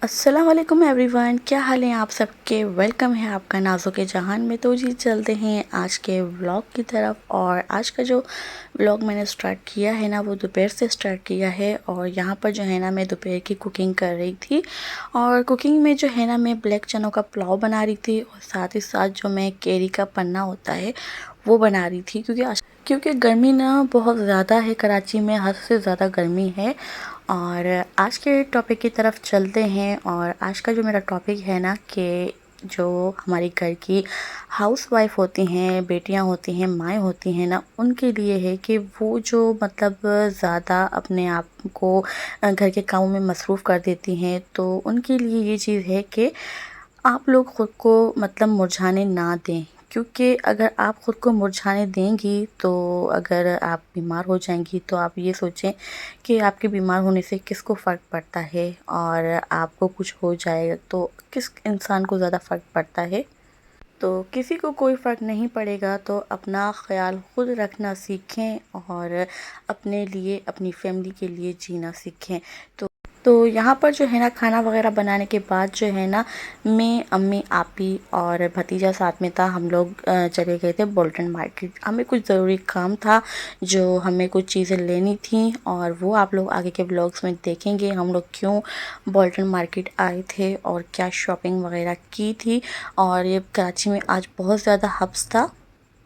अस्सलाम वालेकुम एवरीवन, क्या हाल है आप सबके। वेलकम है आपका नाज़ों के जहान में। तो जी चलते हैं आज के व्लॉग की तरफ। और आज का जो व्लॉग मैंने स्टार्ट किया है ना, वो दोपहर से स्टार्ट किया है। और यहाँ पर जो है ना, मैं दोपहर की कुकिंग कर रही थी। और कुकिंग में जो है ना, मैं ब्लैक चनों का पुलाव बना रही थी और साथ ही साथ जो मैं केरी का पन्ना होता है वो बना रही थी। क्योंकि गर्मी ना बहुत ज़्यादा है, कराची में हद से ज़्यादा गर्मी है। और आज के टॉपिक की तरफ चलते हैं। और आज का जो मेरा टॉपिक है ना, कि जो हमारी घर की हाउसवाइफ होती हैं, बेटियां होती हैं, माएँ होती हैं ना, उनके लिए है कि वो जो मतलब ज़्यादा अपने आप को घर के कामों में मसरूफ़ कर देती हैं। तो उनके लिए ये चीज़ है कि आप लोग ख़ुद को मतलब मुरझाने ना दें। क्योंकि अगर आप ख़ुद को मुरझाने देंगी, तो अगर आप बीमार हो जाएंगी, तो आप ये सोचें कि आपके बीमार होने से किसको फ़र्क पड़ता है। और आपको कुछ हो जाएगा तो किस इंसान को ज़्यादा फ़र्क पड़ता है। तो किसी को कोई फ़र्क नहीं पड़ेगा। तो अपना ख़्याल ख़ुद रखना सीखें और अपने लिए, अपनी फैमिली के लिए जीना सीखें। तो यहाँ पर जो है ना, खाना वगैरह बनाने के बाद जो है ना, मैं, अम्मी, आपी और भतीजा साथ में था। हम लोग चले गए थे बोल्टन मार्केट। हमें कुछ ज़रूरी काम था, जो हमें कुछ चीज़ें लेनी थी। और वो आप लोग आगे के ब्लॉग्स में देखेंगे हम लोग क्यों बोल्टन मार्केट आए थे और क्या शॉपिंग वगैरह की थी। और ये कराची में आज बहुत ज़्यादा हब्स था।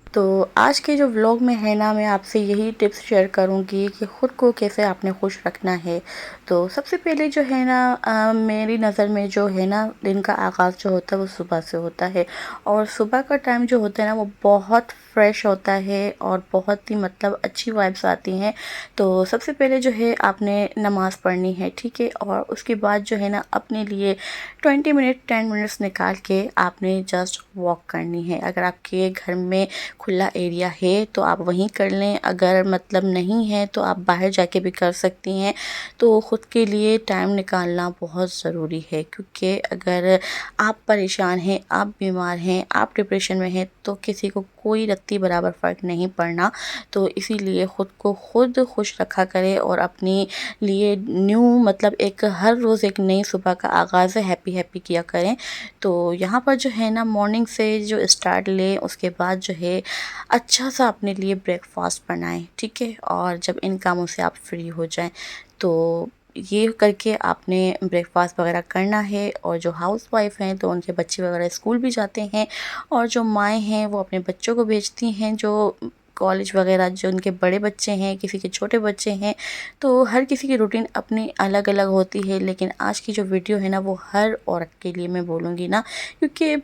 तो आज के जो व्लॉग में है ना, मैं आपसे यही टिप्स शेयर करूंगी कि ख़ुद को कैसे आपने खुश रखना है। तो सबसे पहले जो है ना, मेरी नज़र में जो है ना, दिन का आगाज़ जो होता है वो सुबह से होता है। और सुबह का टाइम जो होता है ना, वो बहुत फ्रेश होता है और बहुत ही मतलब अच्छी वाइब्स आती हैं। तो सबसे पहले जो है आपने नमाज़ पढ़नी है, ठीक है। और उसके बाद जो है ना, अपने लिए 20 मिनट 10 मिनट्स निकाल के आपने जस्ट वॉक करनी है। अगर आपके घर में खुला एरिया है तो आप वहीं कर लें, अगर मतलब नहीं है तो आप बाहर जाके भी कर सकती हैं। तो ख़ुद के लिए टाइम निकालना बहुत ज़रूरी है। क्योंकि अगर आप परेशान हैं, आप बीमार हैं, आप डिप्रेशन में हैं, तो किसी को कोई रत्ती बराबर फ़र्क नहीं पड़ना। तो इसीलिए ख़ुद को खुद खुश रखा करें और अपने लिए न्यू मतलब एक हर रोज़ एक नई सुबह का आगाज़ हैप्पी हैप्पी किया करें। तो यहाँ पर जो है ना, मॉर्निंग से जो स्टार्ट लें, उसके बाद जो है अच्छा सा अपने लिए ब्रेकफास्ट बनाएं, ठीक है। और जब इन कामों से आप फ्री हो जाएं, तो ये करके आपने ब्रेकफास्ट वगैरह करना है। और जो हाउसवाइफ हैं, तो उनके बच्चे वगैरह स्कूल भी जाते हैं। और जो माएँ हैं, वो अपने बच्चों को भेजती हैं, जो कॉलेज वगैरह, जो उनके बड़े बच्चे हैं, किसी के छोटे बच्चे हैं। तो हर किसी की रूटीन अपनी अलग अलग होती है। लेकिन आज की जो वीडियो है ना, वो हर औरत के लिए मैं बोलूँगी ना, क्योंकि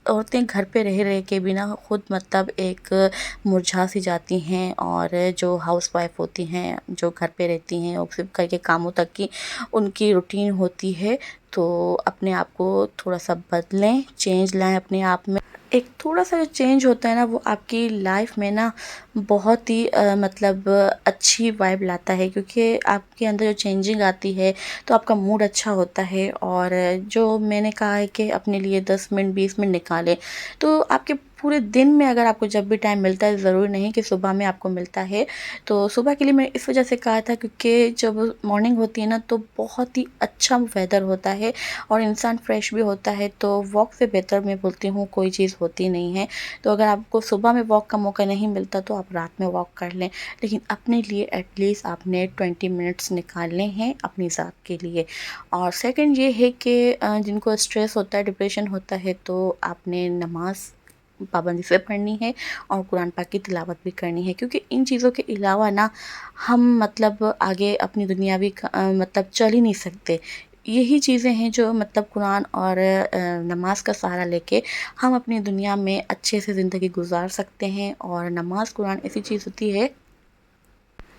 औरतें घर पे रह रह के भी ना खुद मतलब एक मुरझा सी जाती हैं। और जो हाउसवाइफ होती हैं, जो घर पे रहती हैं, और सिर्फ घर के कामों तक की उनकी रूटीन होती है। तो अपने आप को थोड़ा सा बदलें, चेंज लाएं अपने आप में। एक थोड़ा सा जो चेंज होता है ना, वो आपकी लाइफ में ना बहुत ही मतलब अच्छी वाइब लाता है। क्योंकि आपके अंदर जो चेंजिंग आती है, तो आपका मूड अच्छा होता है। और जो मैंने कहा है कि अपने लिए 10 मिनट 20 मिनट निकालें, तो आपके पूरे दिन में अगर आपको जब भी टाइम मिलता है, ज़रूरी नहीं कि सुबह में आपको मिलता है। तो सुबह के लिए मैंने इस वजह से कहा था, क्योंकि जब मॉर्निंग होती है ना, तो बहुत ही अच्छा वेदर होता है और इंसान फ्रेश भी होता है। तो वॉक से बेहतर मैं बोलती हूँ कोई चीज़ होती नहीं है। तो अगर आपको सुबह में वॉक का मौका नहीं मिलता, तो आप रात में वॉक कर लें। लेकिन अपने लिए एटलीस्ट आपने 20 मिनट्स निकालने हैं अपनी ज़ात के लिए। और सेकंड ये है कि जिनको स्ट्रेस होता है, डिप्रेशन होता है, तो आपने नमाज़ पाबंदी से पढ़नी है और कुरान पाक की तिलावत भी करनी है। क्योंकि इन चीज़ों के अलावा ना हम मतलब आगे अपनी दुनियावी मतलब चल ही नहीं सकते। यही चीज़ें हैं जो मतलब कुरान और नमाज का सहारा लेके हम अपनी दुनिया में अच्छे से ज़िंदगी गुजार सकते हैं। और नमाज कुरान ऐसी चीज़ होती है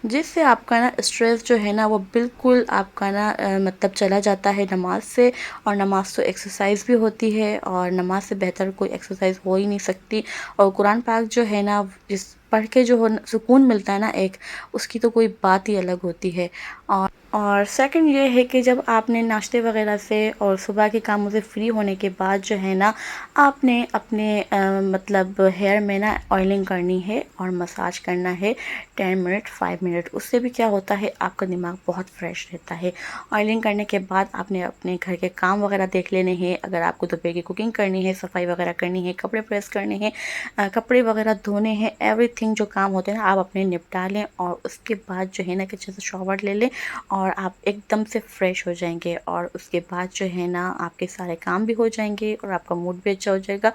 जिससे आपका ना स्ट्रेस जो है ना, वो बिल्कुल आपका ना मतलब चला जाता है नमाज से। और नमाज तो एक्सरसाइज भी होती है, और नमाज से बेहतर कोई एक्सरसाइज हो ही नहीं सकती। और कुरान पाक जो है ना, जिस पढ़ के जो सुकून मिलता है ना एक, उसकी तो कोई बात ही अलग होती है। और और सेकंड ये है कि जब आपने नाश्ते वगैरह से और सुबह के कामों से फ्री होने के बाद जो है ना, आपने अपने मतलब हेयर में ना ऑयलिंग करनी है और मसाज करना है 10 मिनट 5 मिनट। उससे भी क्या होता है, आपका दिमाग बहुत फ्रेश रहता है। ऑयलिंग करने के बाद आपने अपने घर के काम वगैरह देख लेने हैं। अगर आपको दोपहर की कुकिंग करनी है, सफाई वगैरह करनी है, कपड़े प्रेस करने हैं, कपड़े वगैरह धोने हैं, एवरीथिंग जो काम होते हैं ना, आप अपने निपटा लें और उसके बाद जो है ना कि अच्छे से शॉवर ले लें और आप एकदम से फ्रेश हो जाएंगे। और उसके बाद जो है ना, आपके सारे काम भी हो जाएंगे और आपका मूड भी अच्छा हो जाएगा।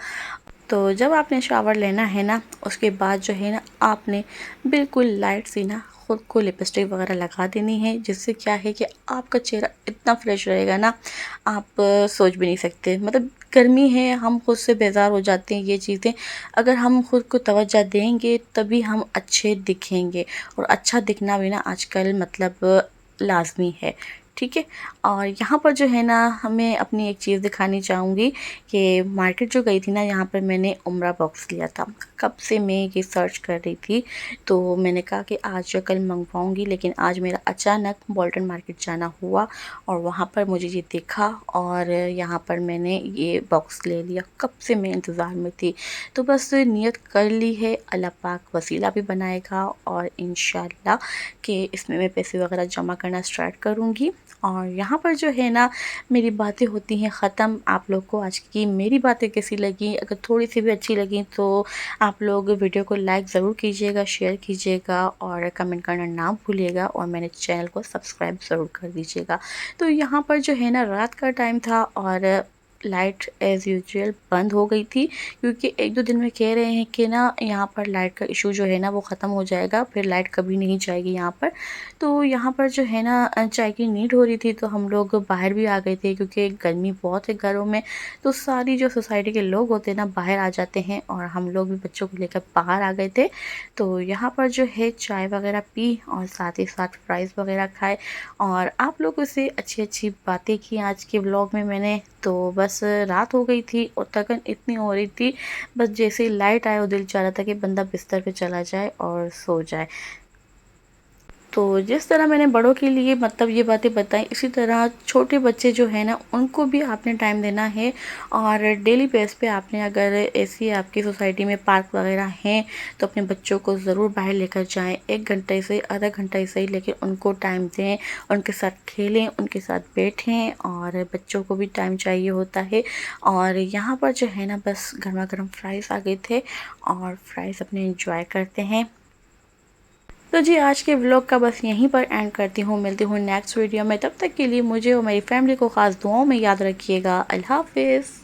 तो जब आपने शावर लेना है ना, उसके बाद जो है ना, आपने बिल्कुल लाइट सी ना खुद को लिपस्टिक वगैरह लगा देनी है, जिससे क्या है कि आपका चेहरा इतना फ्रेश रहेगा ना, आप सोच भी नहीं सकते। मतलब गर्मी है, हम खुद से बेजार हो जाते हैं। ये चीज़ें अगर हम खुद को तवज्जो देंगे तभी हम अच्छे दिखेंगे, और अच्छा दिखना भी ना आजकल मतलब लाज़मी है। ठीक है। और यहाँ पर जो है ना, हमें अपनी एक चीज़ दिखानी चाहूँगी कि मार्केट जो गई थी ना, यहाँ पर मैंने उम्रा बॉक्स लिया था। कब से मैं ये सर्च कर रही थी, तो मैंने कहा कि आज या कल मंगवाऊँगी, लेकिन आज मेरा अचानक बोल्टन मार्केट जाना हुआ और वहाँ पर मुझे ये दिखा और यहाँ पर मैंने ये बॉक्स ले लिया। कब से मैं इंतज़ार में थी, तो बस नियत कर ली है, अल्लाह पाक वसीला भी बनाएगा और इंशाल्लाह कि इसमें मैं पैसे वगैरह जमा करना स्टार्ट करूँगी। और यहाँ पर जो है ना, मेरी बातें होती हैं ख़त्म। आप लोग को आज की मेरी बातें कैसी लगी? अगर थोड़ी सी भी अच्छी लगी तो आप लोग वीडियो को लाइक ज़रूर कीजिएगा, शेयर कीजिएगा और कमेंट करना ना भूलिएगा, और मेरे चैनल को सब्सक्राइब ज़रूर कर दीजिएगा। तो यहाँ पर जो है ना, रात का टाइम था और लाइट एज़ यूजुअल बंद हो गई थी, क्योंकि 1-2 दिन में कह रहे हैं कि ना यहाँ पर लाइट का इशू जो है ना वो ख़त्म हो जाएगा, फिर लाइट कभी नहीं जाएगी यहाँ पर। तो यहाँ पर जो है ना, चाय की नीड हो रही थी, तो हम लोग बाहर भी आ गए थे, क्योंकि गर्मी बहुत है घरों में। तो सारी जो सोसाइटी के लोग होते हैं ना, बाहर आ जाते हैं और हम लोग भी बच्चों को लेकर बाहर आ गए थे। तो यहाँ पर जो है चाय वगैरह पी और साथ ही साथ फ्राइज़ वगैरह खाए और आप लोगों से अच्छी-अच्छी बातें की आज के व्लॉग में मैंने। तो बस रात हो गई थी और थकन इतनी हो रही थी, बस जैसे ही लाइट आया, वो दिल चाह रहा था कि बंदा बिस्तर पे चला जाए और सो जाए। तो जिस तरह मैंने बड़ों के लिए मतलब ये बातें बताई, इसी तरह छोटे बच्चे जो हैं ना, उनको भी आपने टाइम देना है। और डेली बेस पे आपने, अगर ऐसी आपकी सोसाइटी में पार्क वगैरह हैं, तो अपने बच्चों को ज़रूर बाहर लेकर जाएं। 1 घंटे से आधा घंटा ही सही, लेकिन उनको टाइम दें, उनके साथ खेलें, उनके साथ बैठें, और बच्चों को भी टाइम चाहिए होता है। और यहाँ पर जो है ना, बस गर्मा गर्म फ्राइज़ आ गए थे और फ्राइज़ अपने इंजॉय करते हैं। तो जी, आज के व्लॉग का बस यहीं पर एंड करती हूँ। मिलती हूँ नेक्स्ट वीडियो में, तब तक के लिए मुझे और मेरी फैमिली को ख़ास दुआओं में याद रखिएगा। अल्लाह हाफ़िज़।